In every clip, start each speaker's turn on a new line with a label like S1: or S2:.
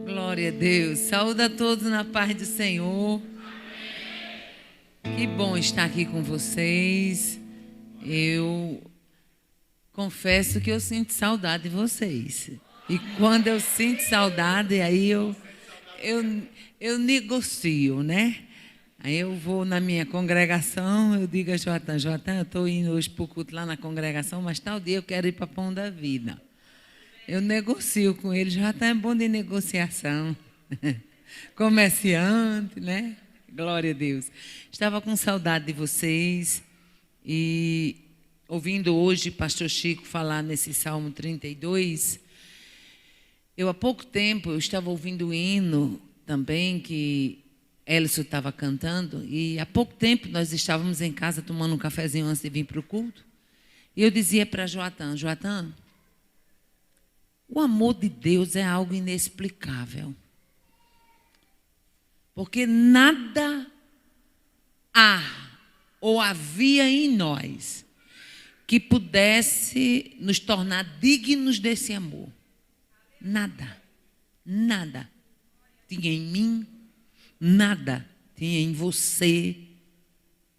S1: Glória a Deus. Saúde a todos na paz do Senhor. Que bom estar aqui com vocês. Eu confesso que eu sinto saudade de vocês. E quando eu sinto saudade, aí eu negocio, né? Aí eu vou na minha congregação, eu digo a Joatan, eu estou indo hoje para o culto lá na congregação, mas tal dia eu quero ir para Pão da Vida. Eu negocio com ele, Joatan é bom de negociação. Comerciante, né? Glória a Deus. Estava com saudade de vocês e ouvindo hoje pastor Chico falar nesse Salmo 32, há pouco tempo eu estava ouvindo o hino também que Elcio estava cantando, e há pouco tempo nós estávamos em casa tomando um cafezinho antes de vir para o culto, e eu dizia para Joatan, o amor de Deus é algo inexplicável, porque nada há ou havia em nós que pudesse nos tornar dignos desse amor. Nada tinha em mim, nada tinha em você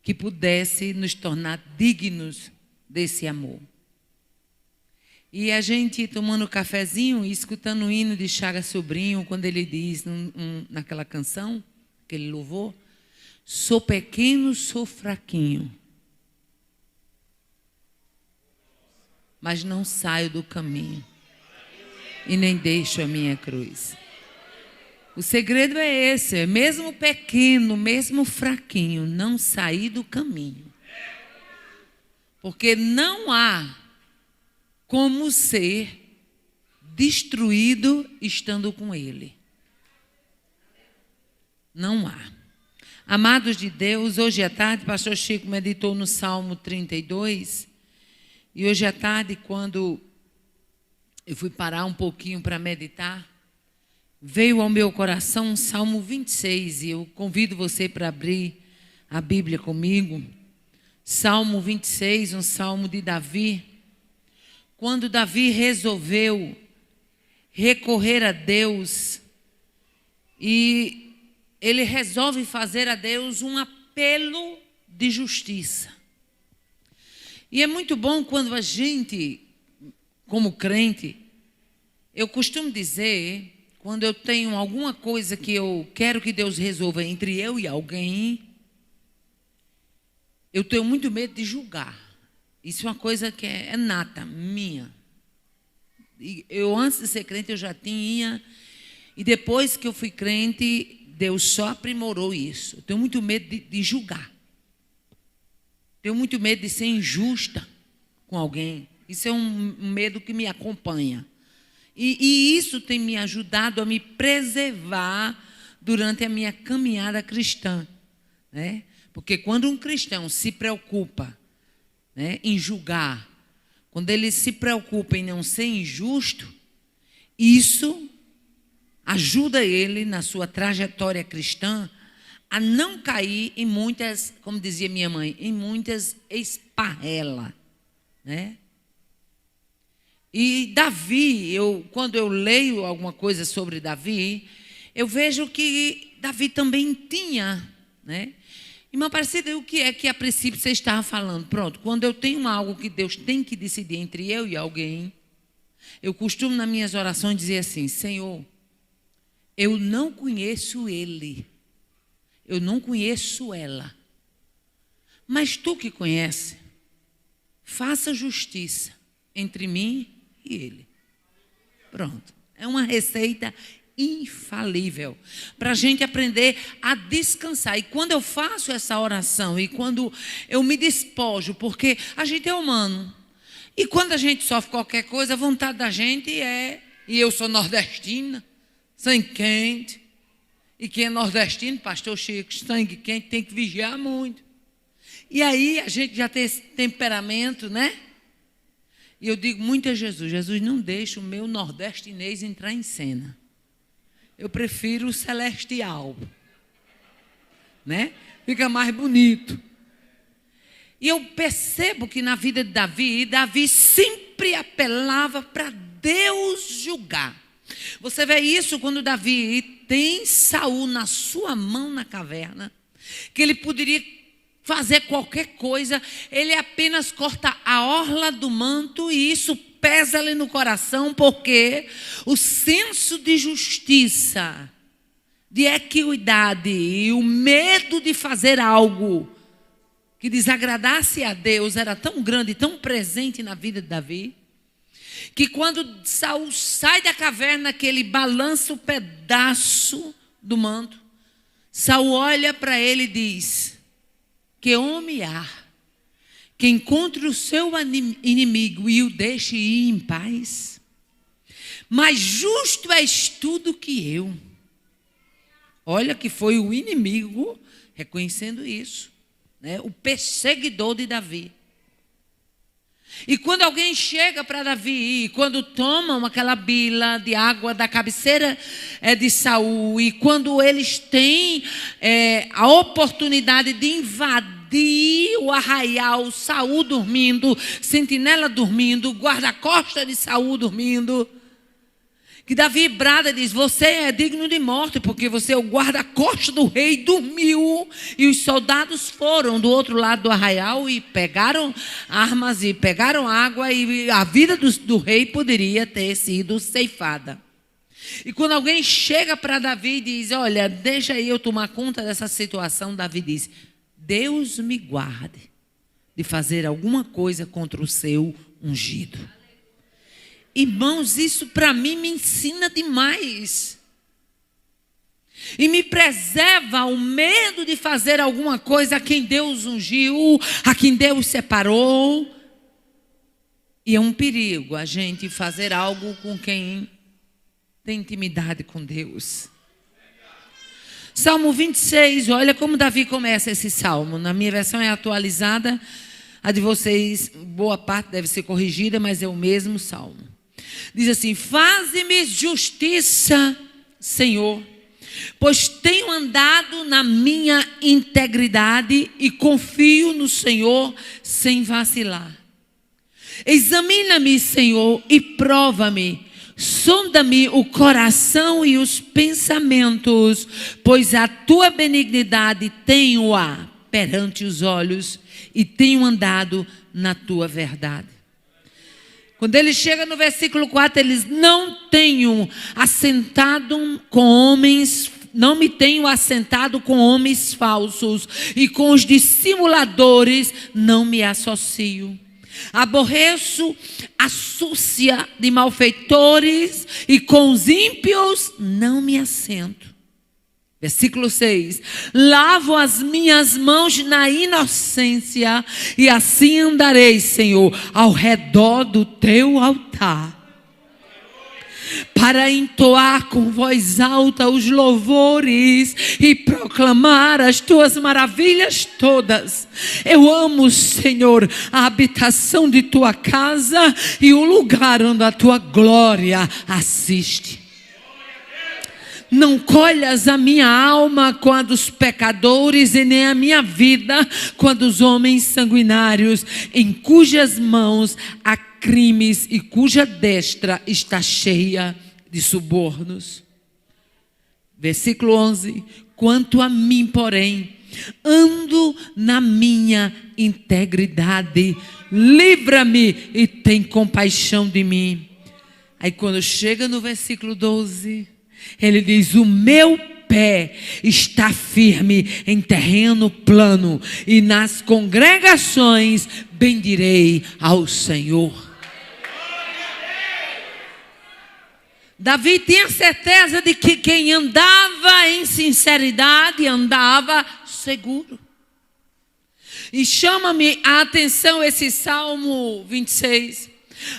S1: que pudesse nos tornar dignos desse amor. E a gente tomando cafezinho e escutando o hino de Chaga Sobrinho, quando ele diz naquela canção, aquele louvor, sou pequeno, sou fraquinho, mas não saio do caminho e nem deixo a minha cruz. O segredo é esse, mesmo pequeno, mesmo fraquinho, não sair do caminho. Porque não há como ser destruído estando com Ele. Não há. Amados de Deus, hoje à tarde, pastor Chico meditou no Salmo 32, e hoje à tarde, quando eu fui parar um pouquinho para meditar, veio ao meu coração um Salmo 26, e eu convido você para abrir a Bíblia comigo. Salmo 26, um salmo de Davi. Quando Davi resolveu recorrer a Deus, e ele resolve fazer a Deus um apelo de justiça. E é muito bom quando a gente, como crente, eu costumo dizer, quando eu tenho alguma coisa que eu quero que Deus resolva entre eu e alguém, eu tenho muito medo de julgar. Isso é uma coisa que é nata, minha. Eu, antes de ser crente, eu já tinha, e depois que eu fui crente, Deus só aprimorou isso. Eu tenho muito medo de julgar. Tenho muito medo de ser injusta com alguém. Isso é um medo que me acompanha. E isso tem me ajudado a me preservar durante a minha caminhada cristã, né? Porque quando um cristão se preocupa, né, em julgar, quando ele se preocupa em não ser injusto, isso ajuda ele na sua trajetória cristã a não cair em muitas, como dizia minha mãe, em muitas esparrelas, né? E Davi, quando eu leio alguma coisa sobre Davi, eu vejo que Davi também tinha, né? Irmã Aparecida, o que é que a princípio você estava falando? Pronto, quando eu tenho algo que Deus tem que decidir entre eu e alguém, eu costumo nas minhas orações dizer assim, Senhor, eu não conheço ele, eu não conheço ela, mas tu que conhece, faça justiça entre mim e ele. Pronto, é uma receita infalível para a gente aprender a descansar. E quando eu faço essa oração e quando eu me despojo, porque a gente é humano, e quando a gente sofre qualquer coisa, a vontade da gente e eu sou nordestina, sangue quente, e quem é nordestino, pastor Chico, sangue quente, tem que vigiar muito. E aí a gente já tem esse temperamento, né? E eu digo muito a Jesus, Jesus, não deixa o meu nordestinês entrar em cena. Eu prefiro o celestial, né? Fica mais bonito. E eu percebo que na vida de Davi sempre apelava para Deus julgar. Você vê isso quando Davi tem Saul na sua mão na caverna, que ele poderia fazer qualquer coisa, ele apenas corta a orla do manto e isso pesa-lhe no coração, porque o senso de justiça, de equidade e o medo de fazer algo que desagradasse a Deus era tão grande, tão presente na vida de Davi, que quando Saul sai da caverna, que ele balança o pedaço do manto, Saul olha para ele e diz: que homem há que encontre o seu inimigo e o deixe ir em paz? Mas justo és tu do que eu. Olha que foi o inimigo reconhecendo isso, né? O perseguidor de Davi. E quando alguém chega para Davi, e quando tomam aquela bila de água da cabeceira de Saul, e quando eles têm a oportunidade de invadir o arraial, Saul dormindo, sentinela dormindo, guarda-costas de Saul dormindo, que Davi brada e diz: você é digno de morte, porque você é o guarda-costas do rei, dormiu. E os soldados foram do outro lado do arraial e pegaram armas e pegaram água, e a vida do rei poderia ter sido ceifada. E quando alguém chega para Davi e diz: olha, deixa aí eu tomar conta dessa situação, Davi diz: Deus me guarde de fazer alguma coisa contra o seu ungido. Irmãos, isso para mim me ensina demais. E me preserva o medo de fazer alguma coisa a quem Deus ungiu, a quem Deus separou. E é um perigo a gente fazer algo com quem tem intimidade com Deus. Salmo 26, olha como Davi começa esse salmo. Na minha versão é atualizada, a de vocês, boa parte deve ser corrigida, mas é o mesmo salmo. Diz assim: faze-me justiça, Senhor, pois tenho andado na minha integridade e confio no Senhor sem vacilar. Examina-me, Senhor, e prova-me. Sonda-me o coração e os pensamentos, pois a tua benignidade tenho-a perante os olhos e tenho andado na tua verdade. Quando ele chega no versículo 4, eles: não me tenho assentado com homens falsos, e com os dissimuladores não me associo. Aborreço a súcia de malfeitores, e com os ímpios não me assento. Versículo 6: lavo as minhas mãos na inocência, e assim andarei, Senhor, ao redor do teu altar, para entoar com voz alta os louvores e proclamar as tuas maravilhas todas. Eu amo, Senhor, a habitação de tua casa e o lugar onde a tua glória assiste. Não colhas a minha alma com a dos pecadores, e nem a minha vida com a dos homens sanguinários, em cujas mãos há crimes e cuja destra está cheia de subornos. Versículo 11: quanto a mim, porém, ando na minha integridade, livra-me e tem compaixão de mim. Aí quando chega no versículo 12, ele diz: o meu pé está firme em terreno plano, e nas congregações bendirei ao Senhor. Davi tinha certeza de que quem andava em sinceridade andava seguro. E chama-me a atenção esse Salmo 26.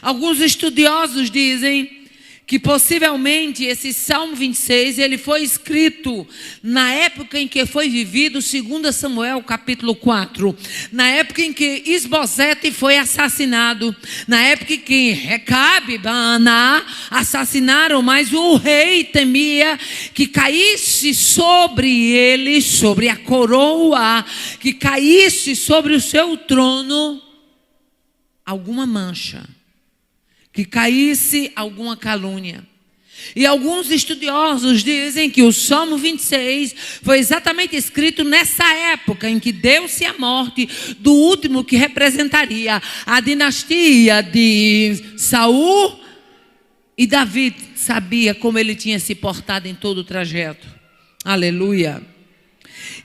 S1: Alguns estudiosos dizem que possivelmente esse Salmo 26, ele foi escrito na época em que foi vivido 2 Samuel capítulo 4, na época em que Isbosete foi assassinado, na época em que Recabe e Baaná assassinaram, mas o rei temia que caísse sobre ele, sobre a coroa, que caísse sobre o seu trono alguma mancha, que caísse alguma calúnia. E alguns estudiosos dizem que o Salmo 26 foi exatamente escrito nessa época em que deu-se a morte do último que representaria a dinastia de Saul. E Davi sabia como ele tinha se portado em todo o trajeto. Aleluia.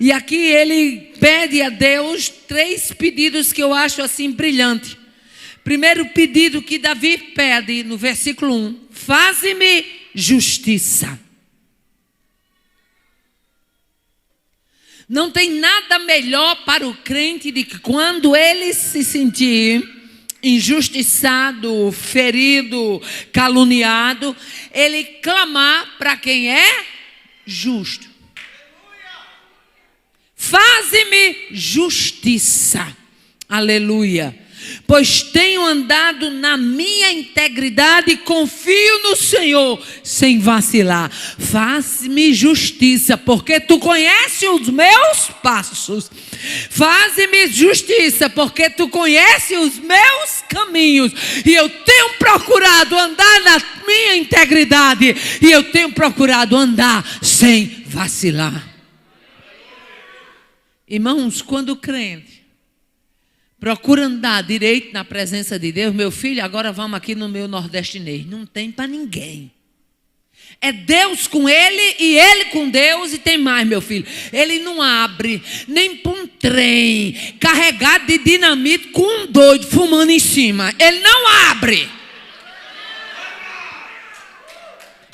S1: E aqui ele pede a Deus 3 pedidos que eu acho assim brilhante. Primeiro pedido que Davi pede no versículo 1: faze-me justiça. Não tem nada melhor para o crente do que quando ele se sentir injustiçado, ferido, caluniado, ele clamar para quem é justo. Faze-me justiça. Aleluia. Pois tenho andado na minha integridade e confio no Senhor sem vacilar. Faz-me justiça, porque tu conheces os meus passos. Faz-me justiça, porque tu conheces os meus caminhos. E eu tenho procurado andar na minha integridade. E eu tenho procurado andar sem vacilar. Irmãos, quando o crente procura andar direito na presença de Deus, meu filho, agora vamos aqui no meu nordestinês, não tem para ninguém. É Deus com ele e ele com Deus, e tem mais, meu filho. Ele não abre nem para um trem carregado de dinamite com um doido fumando em cima. Ele não abre.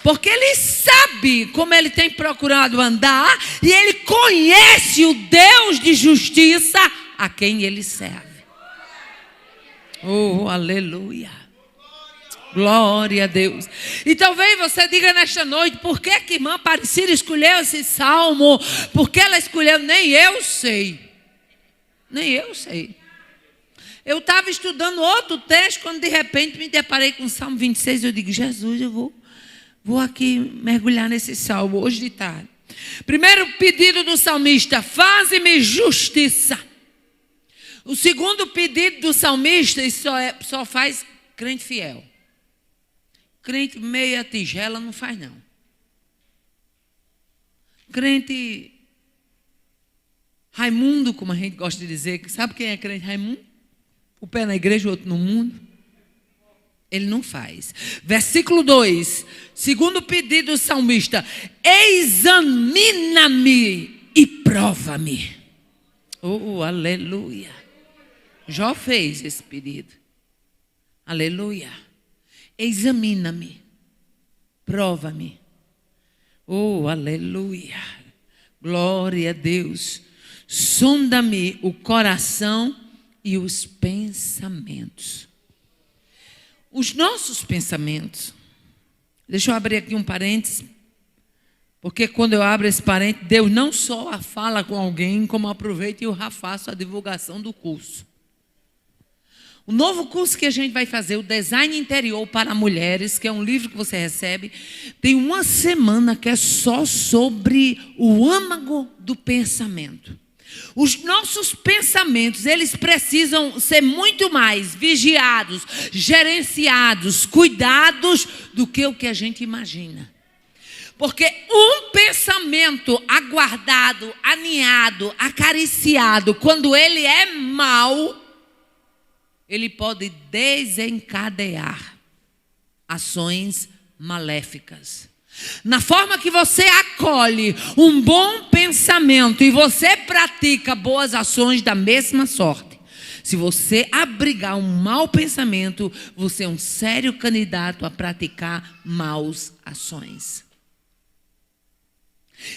S1: Porque ele sabe como ele tem procurado andar e ele conhece o Deus de justiça a quem ele serve. Oh, aleluia. Glória a Deus. E talvez você diga nesta noite: por que a irmã Aparecida escolheu esse salmo? Por que ela escolheu? Nem eu sei. Nem eu sei. Eu estava estudando outro texto quando de repente me deparei com o Salmo 26. Eu digo: Jesus, eu vou aqui mergulhar nesse salmo hoje de tarde. Primeiro pedido do salmista: faze-me justiça. O segundo pedido do salmista, isso só faz crente fiel. Crente meia tigela não faz não. Crente Raimundo, como a gente gosta de dizer, sabe quem é crente Raimundo? O pé na igreja, o outro no mundo. Ele não faz. Versículo 2, segundo pedido do salmista: examina-me e prova-me. Oh, aleluia. Jó fez esse pedido. Aleluia. Examina-me, prova-me. Oh, aleluia. Glória a Deus. Sonda-me o coração e os pensamentos. Os nossos pensamentos. Deixa eu abrir aqui um parênteses. Porque quando eu abro esse parênteses, Deus não só fala com alguém, como aproveita e eu já faço a divulgação do curso. O novo curso que a gente vai fazer, o Design Interior para Mulheres, que é um livro que você recebe, tem uma semana que é só sobre o âmago do pensamento. Os nossos pensamentos, eles precisam ser muito mais vigiados, gerenciados, cuidados do que o que a gente imagina. Porque um pensamento aguardado, aninhado, acariciado, quando ele é mau, ele pode desencadear ações maléficas. Na forma que você acolhe um bom pensamento e você pratica boas ações da mesma sorte. Se você abrigar um mau pensamento, você é um sério candidato a praticar maus ações.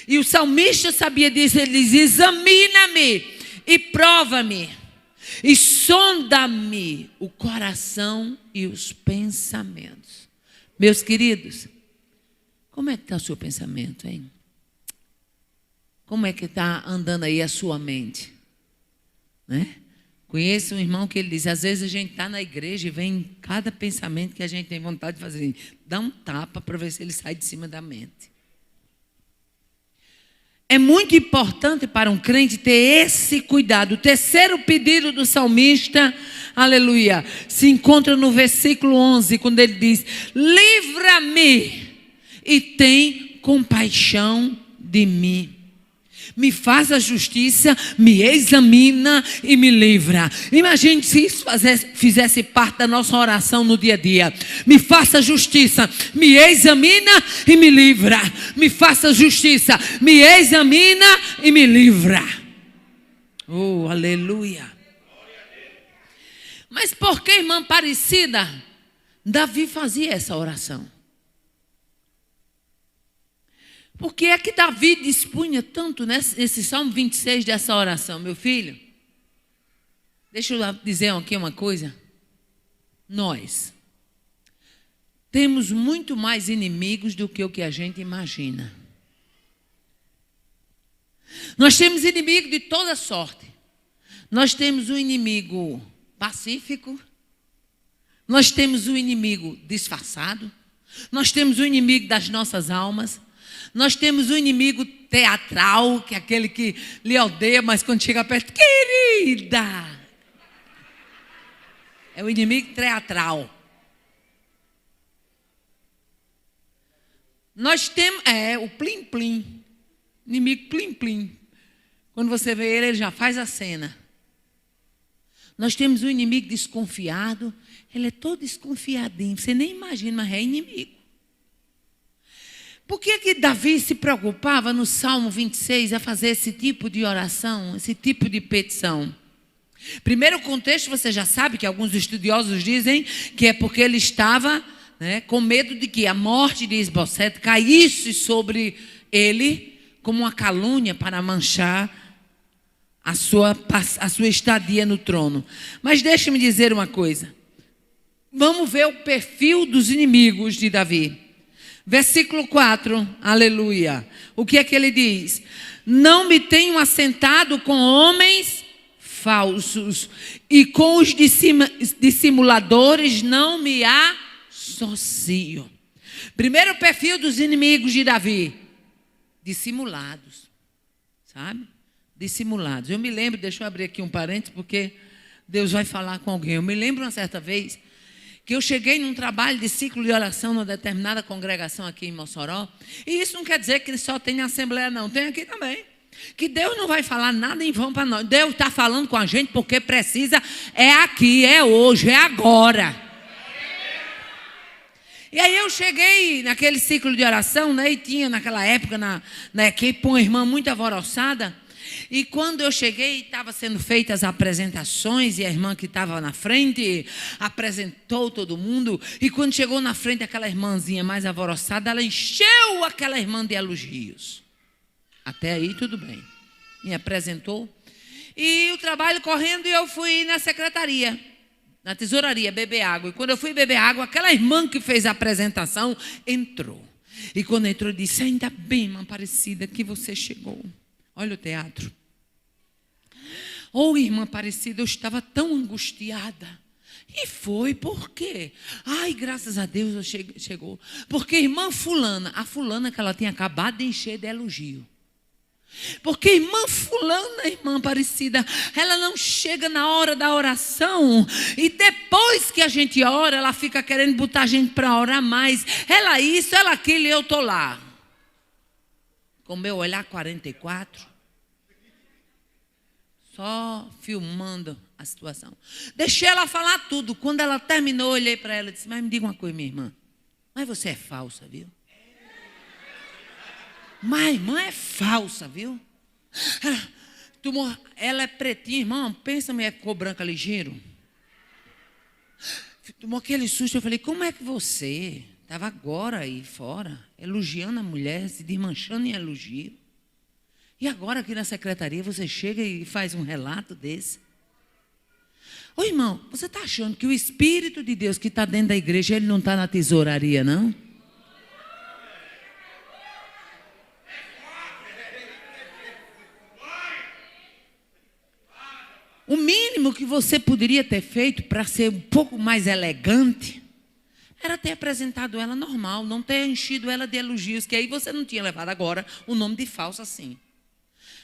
S1: E o salmista sabia disso. Ele diz: examina-me e prova-me. E sonda-me o coração e os pensamentos. Meus queridos, como é que está o seu pensamento, hein? Como é que está andando aí a sua mente? Né? Conheço um irmão que ele diz: às vezes a gente está na igreja e vem cada pensamento que a gente tem vontade de fazer. Dá um tapa para ver se ele sai de cima da mente. É muito importante para um crente ter esse cuidado. O terceiro pedido do salmista, aleluia, se encontra no versículo 11, quando ele diz: livra-me e tem compaixão de mim. Me faça justiça, me examina e me livra. Imagine se isso fizesse parte da nossa oração no dia a dia. Me faça justiça, me examina e me livra. Me faça justiça, me examina e me livra. Oh, aleluia. Mas por que, irmã Aparecida, Davi fazia essa oração? Por que é que Davi dispunha tanto nesse Salmo 26 dessa oração, meu filho? Deixa eu dizer aqui uma coisa. Nós temos muito mais inimigos do que o que a gente imagina. Nós temos inimigo de toda sorte. Nós temos um inimigo pacífico. Nós temos um inimigo disfarçado. Nós temos o inimigo das nossas almas. Nós temos um inimigo teatral, que é aquele que lhe odeia, mas quando chega perto, querida. É o inimigo teatral. Nós temos, o plim-plim. Inimigo plim-plim. Quando você vê ele já faz a cena. Nós temos um inimigo desconfiado. Ele é todo desconfiadinho. Você nem imagina, mas é inimigo. Por que Davi se preocupava no Salmo 26 a fazer esse tipo de oração, esse tipo de petição? Primeiro contexto, você já sabe que alguns estudiosos dizem que é porque ele estava com medo de que a morte de Isbosete caísse sobre ele como uma calúnia para manchar a sua estadia no trono. Mas deixe-me dizer uma coisa. Vamos ver o perfil dos inimigos de Davi. Versículo 4, aleluia. O que é que ele diz? Não me tenho assentado com homens falsos e com os dissimuladores não me associo. Primeiro perfil dos inimigos de Davi. Dissimulados. Sabe? Dissimulados. Eu me lembro, deixa eu abrir aqui um parênteses, porque Deus vai falar com alguém. Eu me lembro uma certa vez que eu cheguei num trabalho de ciclo de oração numa determinada congregação aqui em Mossoró. E isso não quer dizer que só tem na Assembleia, não. Tem aqui também. Que Deus não vai falar nada em vão para nós. Deus está falando com a gente porque precisa. É aqui, é hoje, é agora. E aí eu cheguei naquele ciclo de oração, e tinha naquela época na equipe uma irmã muito alvoroçada. E quando eu cheguei, estava sendo feitas as apresentações, e a irmã que estava na frente apresentou todo mundo. E quando chegou na frente aquela irmãzinha mais alvoroçada, ela encheu aquela irmã de elogios. Até aí tudo bem. Me apresentou. E o trabalho correndo, e eu fui na secretaria, na tesouraria, beber água. E quando eu fui beber água, aquela irmã que fez a apresentação entrou. E quando entrou, disse: ainda bem, irmã Aparecida, que você chegou. Olha o teatro. Oh, irmã Aparecida, eu estava tão angustiada. E foi, por quê? Ai, graças a Deus chegou. Porque irmã fulana, a fulana que ela tinha acabado de encher de elogio. Porque irmã fulana, irmã Aparecida, ela não chega na hora da oração. E depois que a gente ora, ela fica querendo botar a gente para orar mais. Ela isso, ela aquilo, e eu estou lá. Com meu olhar 44. Só filmando a situação. Deixei ela falar tudo. Quando ela terminou, eu olhei para ela e disse: mas me diga uma coisa, minha irmã. Mas você é falsa, viu? Mas irmã é falsa, viu? Ela é pretinha, irmão. Pensa, mulher que ficou branca ligeiro. Tomou aquele susto. Eu falei: como é que você estava agora aí fora, elogiando a mulher, se desmanchando em elogio? E agora aqui na secretaria você chega e faz um relato desse? Ô irmão, você está achando que o Espírito de Deus que está dentro da igreja, ele não está na tesouraria, não? O mínimo que você poderia ter feito para ser um pouco mais elegante era ter apresentado ela normal, não ter enchido ela de elogios, que aí você não tinha levado agora o nome de falso assim.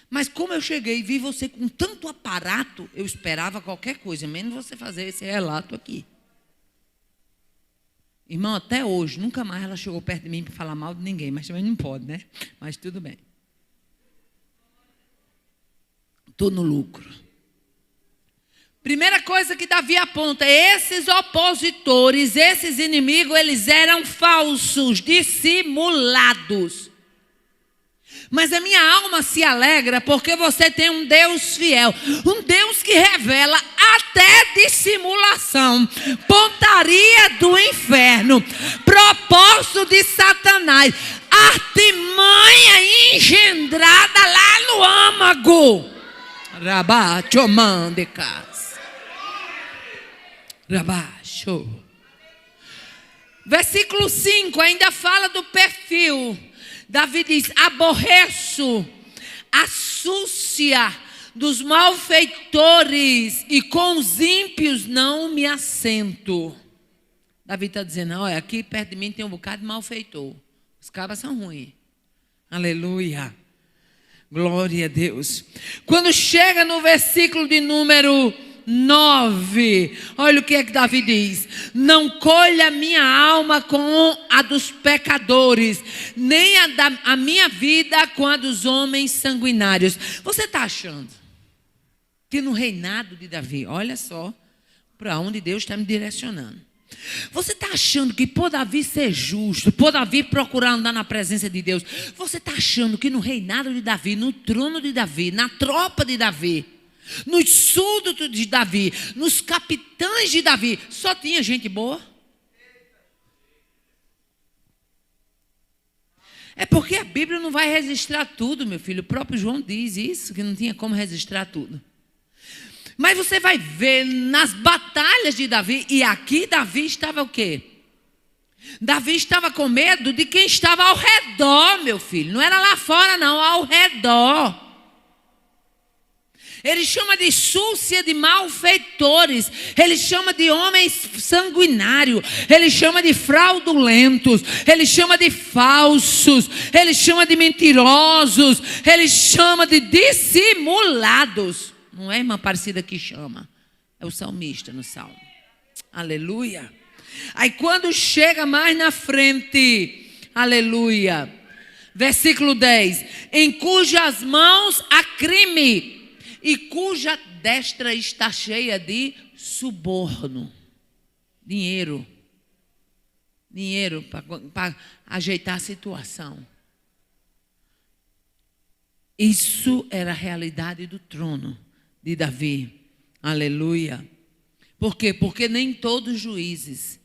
S1: Mas como eu cheguei e vi você com tanto aparato, eu esperava qualquer coisa, menos você fazer esse relato aqui. Irmão, até hoje, nunca mais ela chegou perto de mim para falar mal de ninguém, mas também não pode, né? Mas tudo bem. Estou no lucro. Primeira coisa que Davi aponta, esses opositores, esses inimigos, eles eram falsos, dissimulados. Mas a minha alma se alegra porque você tem um Deus fiel, um Deus que revela até dissimulação, pontaria do inferno, propósito de Satanás, artimanha engendrada lá no âmago. Rabachomandecas. Rabacho. Versículo 5 ainda fala do perfil. Davi diz: aborreço a súcia dos malfeitores e com os ímpios não me assento. Davi está dizendo: olha, aqui perto de mim tem um bocado de malfeitor. Os cabras são ruins. Aleluia. Glória a Deus. Quando chega no versículo de número 9, olha o que é que Davi diz: não colha minha alma com a dos pecadores, nem a minha vida com a dos homens sanguinários. Você está achando que no reinado de Davi, olha só para onde Deus está me direcionando, você está achando que por Davi ser justo, por Davi procurar andar na presença de Deus, você está achando que no reinado de Davi, no trono de Davi, na tropa de Davi, nos súditos de Davi, nos capitães de Davi, só tinha gente boa? É porque a Bíblia não vai registrar tudo, meu filho. O próprio João diz isso, que não tinha como registrar tudo. Mas você vai ver nas batalhas de Davi, e aqui Davi estava o quê? Davi estava com medo de quem estava ao redor, meu filho. Não era lá fora, não, ao redor. Ele chama de súcia de malfeitores, ele chama de homens sanguinários, ele chama de fraudulentos, ele chama de falsos, ele chama de mentirosos, ele chama de dissimulados. Não é a irmã Aparecida que chama, é o salmista no salmo. Aleluia. Aí quando chega mais na frente, aleluia, versículo 10: em cujas mãos há crime e cuja destra está cheia de suborno. Dinheiro para ajeitar a situação. Isso era a realidade do trono de Davi. Aleluia. Por quê? Porque nem todos os juízes,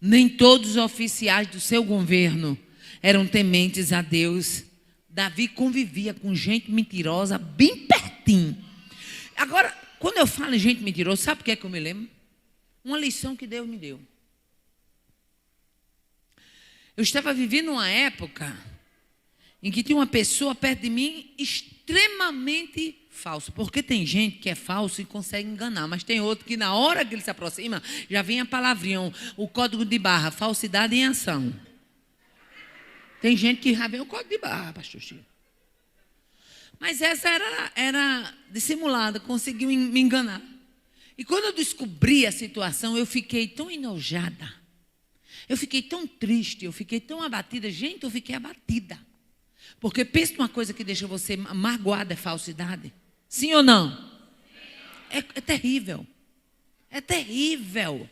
S1: nem todos os oficiais do seu governo eram tementes a Deus. Davi convivia com gente mentirosa bem pertinho. Agora, quando eu falo em gente mentirosa, sabe o que é que eu me lembro? Uma lição que Deus me deu. Eu estava vivendo uma época em que tinha uma pessoa perto de mim extremamente falsa. Porque tem gente que é falso e consegue enganar, mas tem outro que na hora que ele se aproxima, já vem a palavrinha, o código de barra, falsidade em ação. Tem gente que já vem o código de barra, pastor Chico. Mas essa era dissimulada, conseguiu me enganar. E quando eu descobri a situação, eu fiquei tão enojada. Eu fiquei tão triste, eu fiquei tão abatida. Gente, eu fiquei abatida. Porque pensa numa coisa que deixa você magoada, é falsidade. Sim ou não? É terrível. É terrível.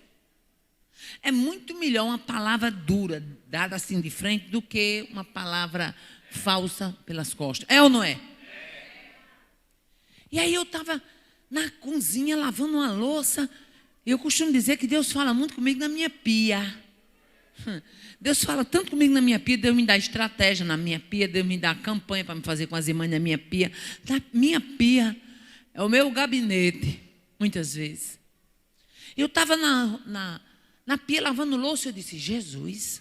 S1: É muito melhor uma palavra dura, dada assim de frente, do que uma palavra falsa pelas costas. É ou não é? E aí eu estava na cozinha lavando uma louça. Eu costumo dizer que Deus fala muito comigo na minha pia. Deus fala tanto comigo na minha pia, Deus me dá estratégia na minha pia, Deus me dá campanha para me fazer com as irmãs na minha pia. Na minha pia é o meu gabinete, muitas vezes. Eu estava na pia lavando louça, eu disse: Jesus,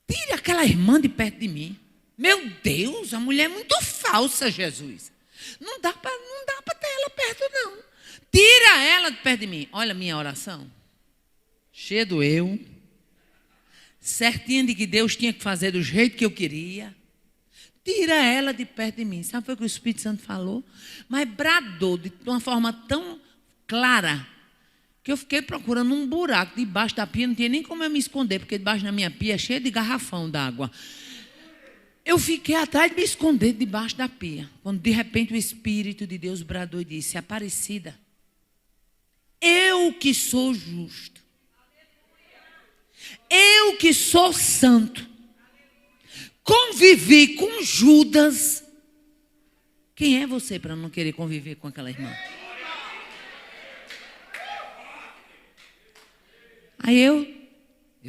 S1: tire aquela irmã de perto de mim. Meu Deus, a mulher é muito falsa, Jesus. Não dá para ter ela perto, não. Tira ela de perto de mim. Olha a minha oração. Cheia do eu. Certinha de que Deus tinha que fazer do jeito que eu queria. Tira ela de perto de mim. Sabe o que o Espírito Santo falou? Mas bradou de uma forma tão clara que eu fiquei procurando um buraco debaixo da pia, não tinha nem como eu me esconder, porque debaixo da minha pia é cheio de garrafão d'água. Eu fiquei atrás de me esconder debaixo da pia, quando de repente o Espírito de Deus bradou e disse: Aparecida, eu que sou justo, eu que sou santo, convivi com Judas. Quem é você para não querer conviver com aquela irmã? Aí eu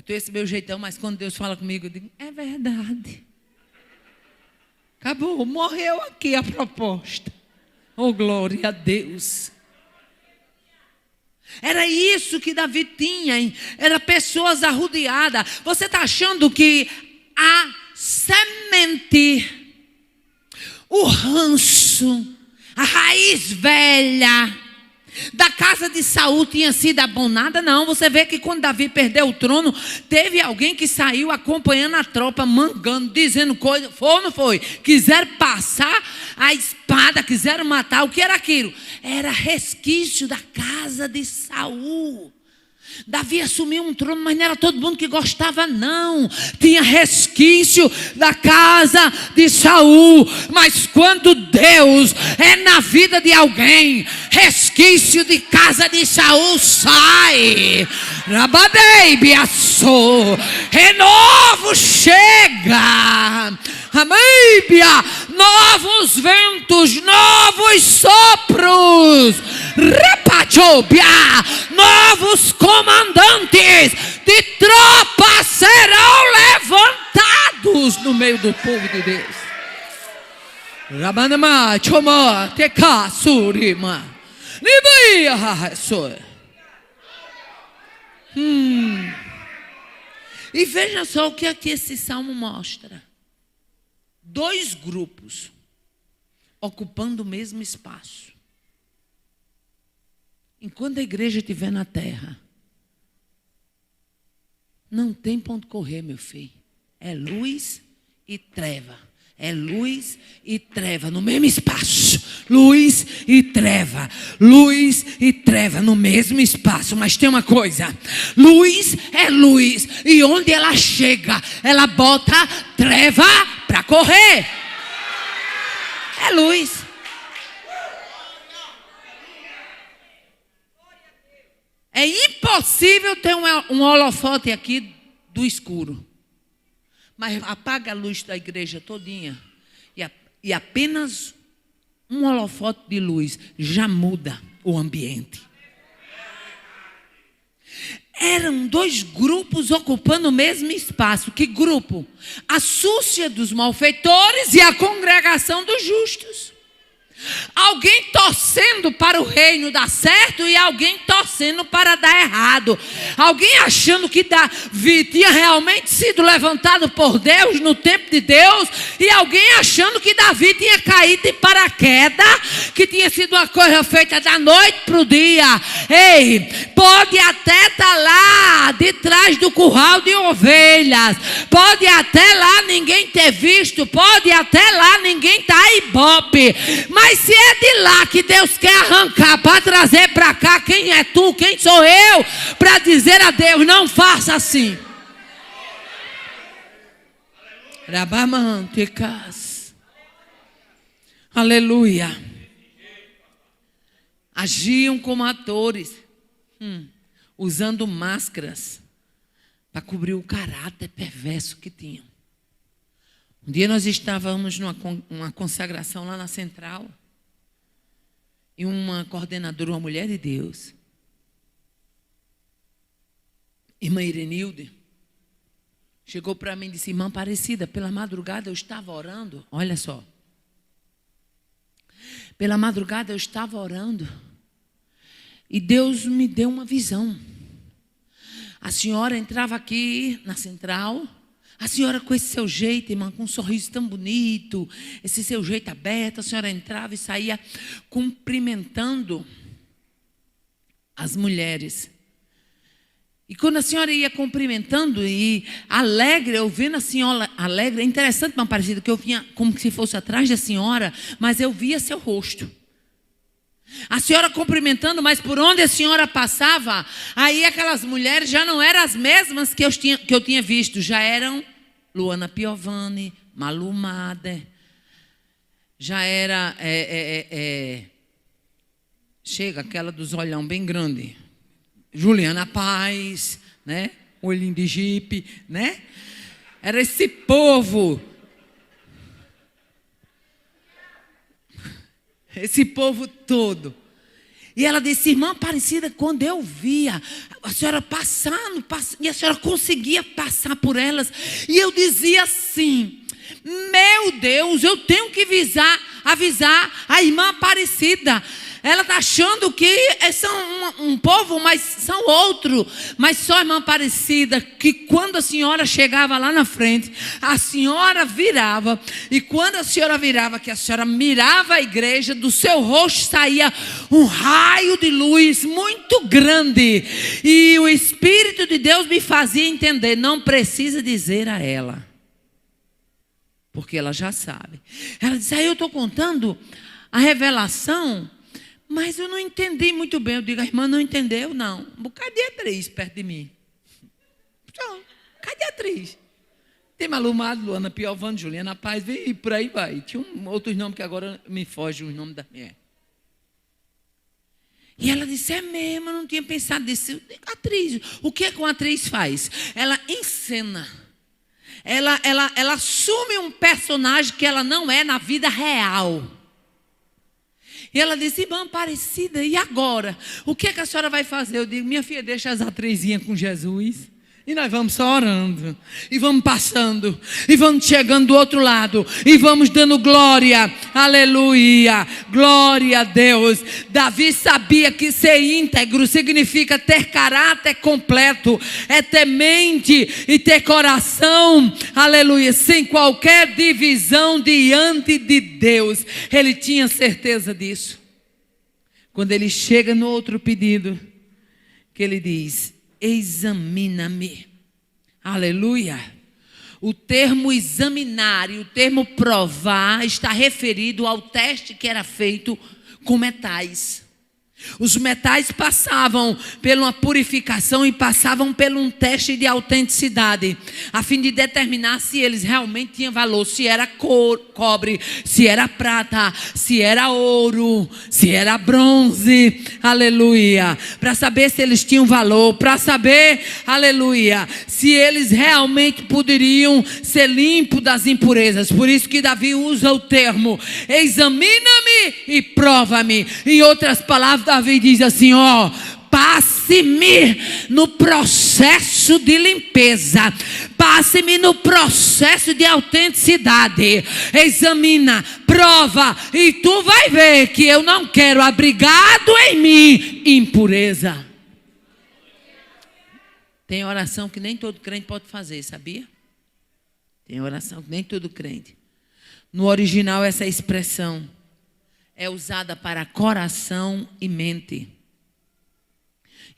S1: tenho esse meu jeitão, mas quando Deus fala comigo, eu digo: é verdade. Acabou, morreu aqui a proposta. Oh, glória a Deus. Era isso que Davi tinha, hein? Era pessoas arrodeadas. Você está achando que a semente, o ranço, a raiz velha da casa de Saul tinha sido abonada? Não, você vê que quando Davi perdeu o trono, teve alguém que saiu acompanhando a tropa, mangando, dizendo coisa. Foi ou não foi? Quiseram passar a espada, quiseram matar. O que era aquilo? Era resquício da casa de Saul. Davi assumiu um trono, mas não era todo mundo que gostava, não. Tinha resquício da casa de Saul. Mas quando Deus é na vida de alguém, resquício de casa de Saul sai. Rabadeibiaçô, renovo chega. Amíbia, novos ventos, novos sopros. Repachobia, novos comandantes de tropas serão levantados no meio do povo de Deus. Rabanama, choma, teka, surima. Libia, soe. E veja só o que aqui esse salmo mostra. 2 grupos ocupando o mesmo espaço. Enquanto a igreja estiver na terra, não tem ponto correr, meu filho. É luz e treva. É luz e treva no mesmo espaço. Luz e treva. Luz e treva no mesmo espaço. Mas tem uma coisa. Luz é luz. E onde ela chega, ela bota treva para correr. É luz. É impossível ter um holofote aqui do escuro. Mas apaga a luz da igreja todinha. E apenas um holofote de luz já muda o ambiente. Eram 2 grupos ocupando o mesmo espaço. Que grupo? A súcia dos malfeitores e a congregação dos justos. Alguém torcendo para o reino dar certo e alguém torcendo para dar errado. Alguém achando que Davi tinha realmente sido levantado por Deus no tempo de Deus, e alguém achando que Davi tinha caído de paraquedas, que tinha sido uma coisa feita da noite para o dia. Ei, pode até estar lá de trás do curral de ovelhas, pode até lá ninguém ter visto, pode até lá ninguém estar tá ibope, mas se é de lá que Deus quer arrancar para trazer para cá, quem é tu, quem sou eu, para dizer a Deus: não faça assim. Rabamanticas. Aleluia. Agiam como atores, usando máscaras para cobrir o caráter perverso que tinham. Um dia nós estávamos numa consagração lá na Central, e uma coordenadora, uma mulher de Deus, irmã Irenilde, chegou para mim e disse: irmã Aparecida, pela madrugada eu estava orando. Olha só. Pela madrugada eu estava orando e Deus me deu uma visão. A senhora entrava aqui na Central, a senhora com esse seu jeito, irmã, com um sorriso tão bonito, esse seu jeito aberto, a senhora entrava e saía cumprimentando as mulheres. E quando a senhora ia cumprimentando e alegre, eu vendo a senhora alegre, é interessante, irmã Aparecida, que eu vinha como se fosse atrás da senhora, mas eu via seu rosto. A senhora cumprimentando, mas por onde a senhora passava, aí aquelas mulheres já não eram as mesmas que eu tinha visto. Já eram Luana Piovani, Malu Mader, já era... chega aquela dos olhão bem grande. Juliana Paz, né? Olhinho de jipe, né? Era esse povo. Esse povo todo. E ela disse, irmã Aparecida, quando eu via a senhora passando, e a senhora conseguia passar por elas, e eu dizia assim, meu Deus, eu tenho que avisar a irmã Aparecida. Ela está achando que são um povo, mas são outro. Mas só a irmã Aparecida, que quando a senhora chegava lá na frente, a senhora virava. E quando a senhora virava, que a senhora mirava a igreja, do seu rosto saía um raio de luz muito grande. E o Espírito de Deus me fazia entender, não precisa dizer a ela, porque ela já sabe. Ela disse, eu estou contando a revelação, mas eu não entendi muito bem. Eu digo, a irmã não entendeu, não. Um bocado de atriz perto de mim. Então, cadê a atriz? Tem Malu Mader, Luana Piovani, Juliana Paz, e por aí vai. Tinha outros nomes que agora me fogem os nomes da mulher. E ela disse, é mesmo, eu não tinha pensado nisso. Atriz, o que uma atriz faz? Ela encena. Ela assume um personagem que ela não é na vida real. E ela disse, irmã Aparecida, e agora? O que a senhora vai fazer? Eu digo, minha filha, deixa as atrizinhas com Jesus. E nós vamos só orando, e vamos passando, e vamos chegando do outro lado, e vamos dando glória, aleluia, glória a Deus. Davi sabia que ser íntegro significa ter caráter completo, é ter mente e ter coração, aleluia, sem qualquer divisão diante de Deus. Ele tinha certeza disso. Quando ele chega no outro pedido, que ele diz, examina-me, aleluia. O termo examinar e o termo provar está referido ao teste que era feito com metais. Os metais passavam por uma purificação e passavam por um teste de autenticidade, a fim de determinar se eles realmente tinham valor, se era cobre, se era prata, se era ouro, se era bronze, aleluia, para saber se eles tinham valor, para saber, aleluia, se eles realmente poderiam ser limpos das impurezas. Por isso que Davi usa o termo, examina-me e prova-me. Em outras palavras, Davi diz assim, passe-me no processo de limpeza, passe-me no processo de autenticidade, examina, prova, e tu vai ver que eu não quero abrigado em mim impureza. Tem oração que nem todo crente pode fazer, sabia? Tem oração que nem todo crente. No original, essa expressão é usada para coração e mente.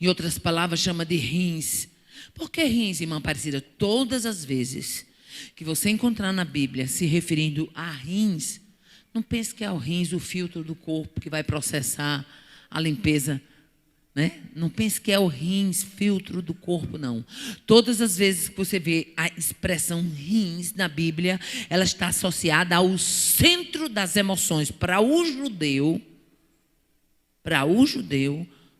S1: Em outras palavras, chama de rins. Por que rins, irmã Aparecida? Todas as vezes que você encontrar na Bíblia se referindo a rins, não pense que é o rins, o filtro do corpo que vai processar a limpeza, né? Não pense que é o rins, filtro do corpo, não. Todas as vezes que você vê a expressão rins na Bíblia, ela está associada ao centro das emoções. Para o judeu,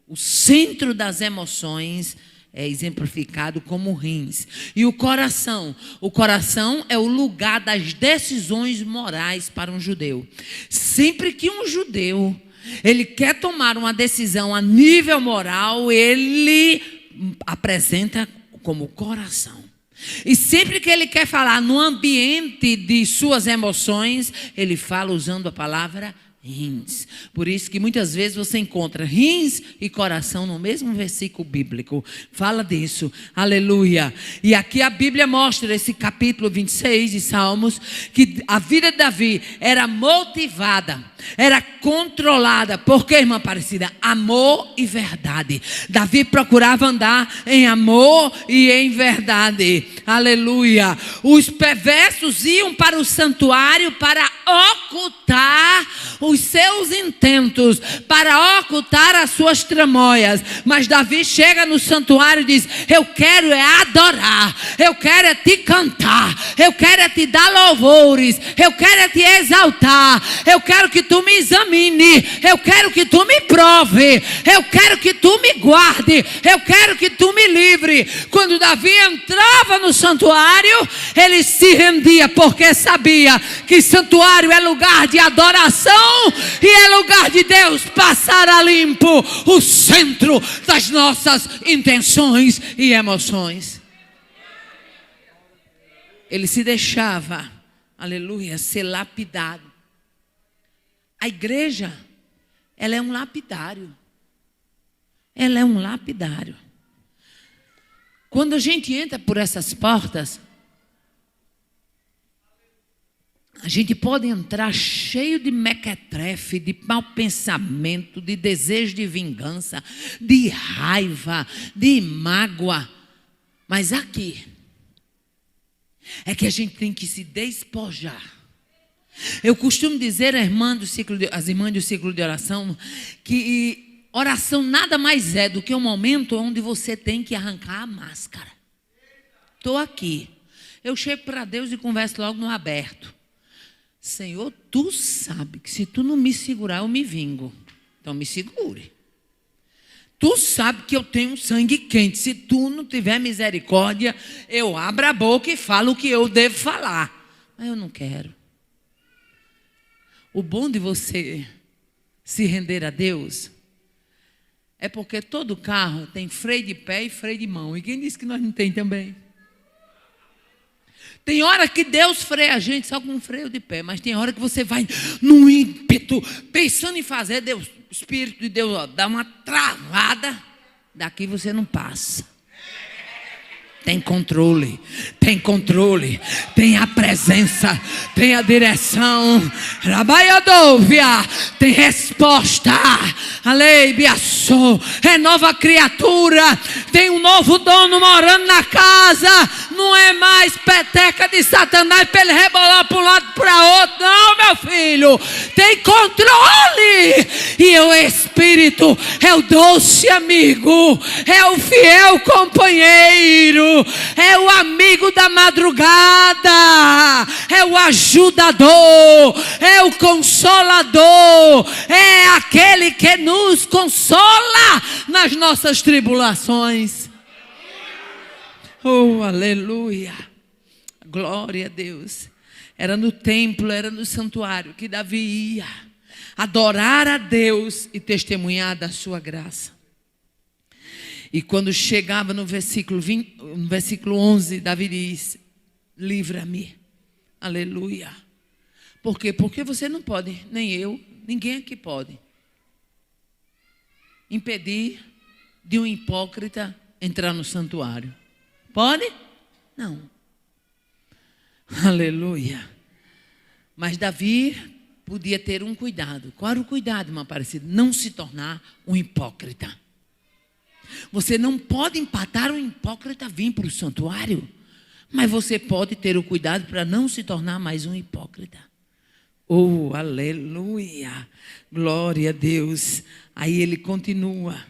S1: o centro das emoções é exemplificado como rins. E o coração é o lugar das decisões morais para um judeu. Sempre que um judeu ele quer tomar uma decisão a nível moral, ele apresenta como coração. E sempre que ele quer falar no ambiente de suas emoções, ele fala usando a palavra rins. Por isso que muitas vezes você encontra rins e coração no mesmo versículo bíblico. Fala disso, aleluia. E aqui a Bíblia mostra, esse capítulo 26 de Salmos, que a vida de Davi era motivada, era controlada. Por quê, irmã Aparecida? Amor e verdade. Davi procurava andar em amor e em verdade. Aleluia. Os perversos iam para o santuário para ocultar os seus intentos para ocultar as suas tramóias. Mas Davi chega no santuário e diz: eu quero é adorar, eu quero é te cantar, eu quero é te dar louvores, eu quero é te exaltar, eu quero que tu me examine, eu quero que tu me prove, eu quero que tu me guarde, eu quero que tu me livre. Quando Davi entrava no santuário, ele se rendia, porque sabia que santuário é lugar de adoração e é lugar de Deus passar a limpo o centro das nossas intenções e emoções. Ele se deixava, aleluia, ser lapidado. A igreja, ela é um lapidário. Ela é um lapidário. Quando a gente entra por essas portas, a gente pode entrar cheio de mequetrefe, de mau pensamento, de desejo de vingança, de raiva, de mágoa. Mas aqui é que a gente tem que se despojar. Eu costumo dizer às irmãs do ciclo de oração que oração nada mais é do que um momento onde você tem que arrancar a máscara. Estou aqui. Eu chego para Deus e converso logo no aberto. Senhor, tu sabe que se tu não me segurar, eu me vingo. Então me segure. Tu sabe que eu tenho sangue quente. Se tu não tiver misericórdia, eu abro a boca e falo o que eu devo falar. Mas eu não quero. O bom de você se render a Deus é porque todo carro tem freio de pé e freio de mão. E quem disse que nós não tem também? Tem hora que Deus freia a gente só com um freio de pé, mas tem hora que você vai num ímpeto, pensando em fazer, Deus, o Espírito de Deus, ó, dá uma travada, daqui você não passa. Tem controle, tem a presença, tem a direção, tem resposta, é nova criatura, tem um novo dono morando na casa, não é mais peteca de Satanás para ele rebolar para um lado e para outro, não, meu filho, tem controle, e o Espírito é o doce amigo, é o fiel companheiro, é o amigo da madrugada, é o ajudador, é o consolador, é aquele que nos consola nas nossas tribulações. Oh, aleluia, glória a Deus. Era no templo, era no santuário que Davi ia adorar a Deus e testemunhar da sua graça. E quando chegava no versículo 11, Davi diz: livra-me, aleluia. Por quê? Porque você não pode, nem eu, ninguém aqui pode impedir de um hipócrita entrar no santuário. Pode? Não. Aleluia. Mas Davi podia ter um cuidado. Qual era o cuidado, irmã Aparecida? Não se tornar um hipócrita. Você não pode empatar um hipócrita vir para o santuário, mas você pode ter o cuidado para não se tornar mais um hipócrita. Oh, aleluia, glória a Deus. Aí ele continua,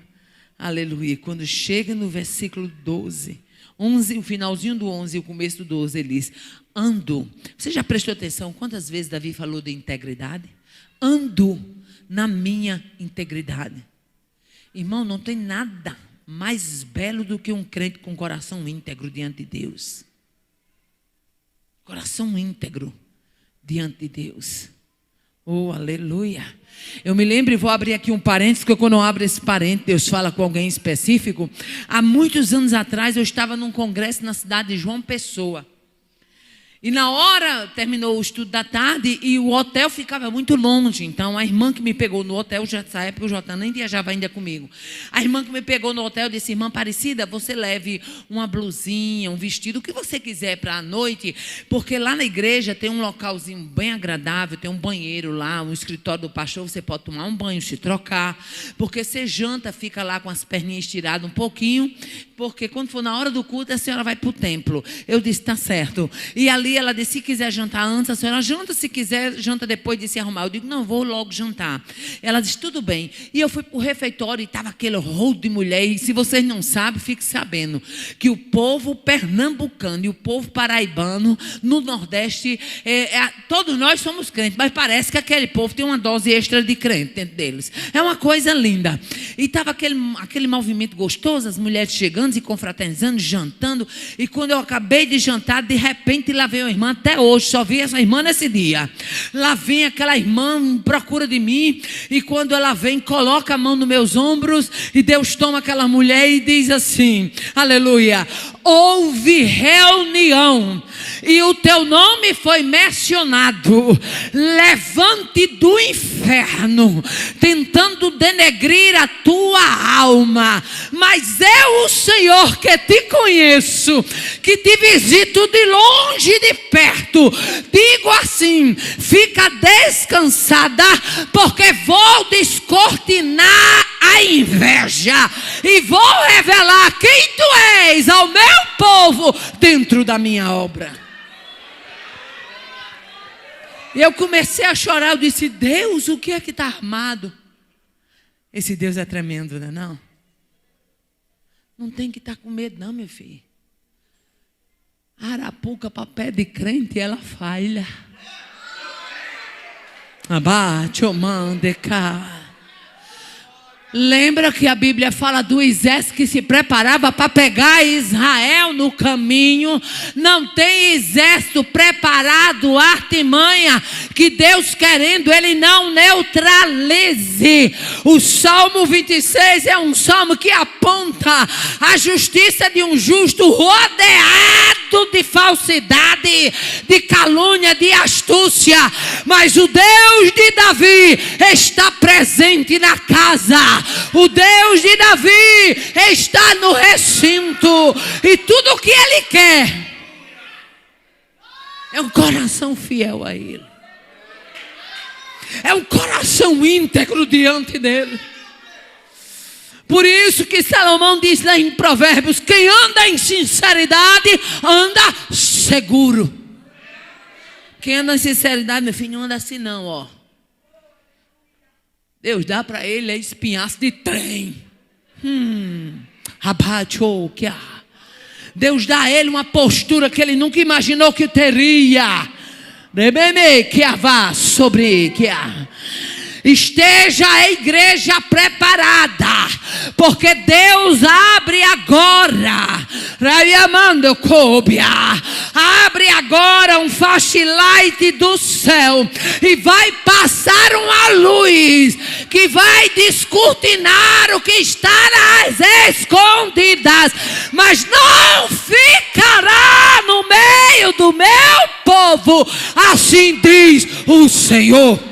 S1: aleluia. Quando chega no versículo 12, o finalzinho do 11 e o começo do 12, ele diz: ando. Você já prestou atenção quantas vezes Davi falou de integridade? Ando na minha integridade. Irmão, não tem nada mais belo do que um crente com coração íntegro diante de Deus. Coração íntegro diante de Deus. Oh, aleluia. Eu me lembro, e vou abrir aqui um parênteses, porque quando eu abro esse parênteses, Deus fala com alguém específico. Há muitos anos atrás, eu estava num congresso na cidade de João Pessoa. E na hora, terminou o estudo da tarde e o hotel ficava muito longe. Então, a irmã que me pegou no hotel, já nessa época o Jotão nem viajava ainda comigo. A irmã que me pegou no hotel disse: irmã Aparecida, você leve uma blusinha, um vestido, o que você quiser para a noite, porque lá na igreja tem um localzinho bem agradável, tem um banheiro lá, um escritório do pastor, você pode tomar um banho, se trocar, porque você janta, fica lá com as perninhas estiradas um pouquinho, porque quando for na hora do culto, a senhora vai para o templo. Eu disse, tá certo. E ali ela disse, se quiser jantar antes, a senhora janta, se quiser, janta depois de se arrumar. Eu digo, não, vou logo jantar. Ela disse, tudo bem. E eu fui para o refeitório e estava aquele rolo de mulher. E se vocês não sabem, fique sabendo que o povo pernambucano e o povo paraibano, no Nordeste, todos nós somos crentes, mas parece que aquele povo tem uma dose extra de crente dentro deles. É uma coisa linda. E estava aquele movimento gostoso, as mulheres chegando e confraternizando, jantando. E quando eu acabei de jantar, de repente lá veio uma irmã, até hoje, só vi essa irmã nesse dia. Lá vem aquela irmã em procura de mim, e quando ela vem, coloca a mão nos meus ombros, e Deus toma aquela mulher e diz assim, aleluia, houve reunião, e o teu nome foi mencionado, levante do inferno, tentando denegrir a tua alma, mas eu, o Senhor, que te conheço, que te visito de longe e de perto, digo assim, fica descansada, porque vou descortinar a inveja, e vou revelar quem tu és ao meu povo, dentro da minha obra. E eu comecei a chorar, eu disse, Deus, o que é que está armado? Esse Deus é tremendo, não é não? Não tem que estar com medo não, meu filho. Arapuca para pé de crente, ela falha. Abate, o mande cá. Lembra que a Bíblia fala do exército que se preparava para pegar Israel no caminho? Não tem exército preparado, artimanha, que Deus querendo, Ele não neutralize. O Salmo 26 é um salmo que aponta a justiça de um justo rodeado de falsidade, de calúnia, de astúcia. Mas o Deus de Davi está presente na casa. O Deus de Davi está no recinto, e tudo o que Ele quer é um coração fiel a Ele, é um coração íntegro diante dEle. Por isso que Salomão diz lá em Provérbios, quem anda em sinceridade anda seguro. Quem anda em sinceridade, meu filho, não anda assim não, ó. Deus dá para ele espinhaço de trem. Deus dá a ele uma postura que ele nunca imaginou que teria. Esteja a igreja preparada, porque Deus abre agora, abre agora um flashlight do céu, e vai passar uma luz que vai descortinar o que está nas escondidas, mas não ficará no meio do meu povo, assim diz o Senhor.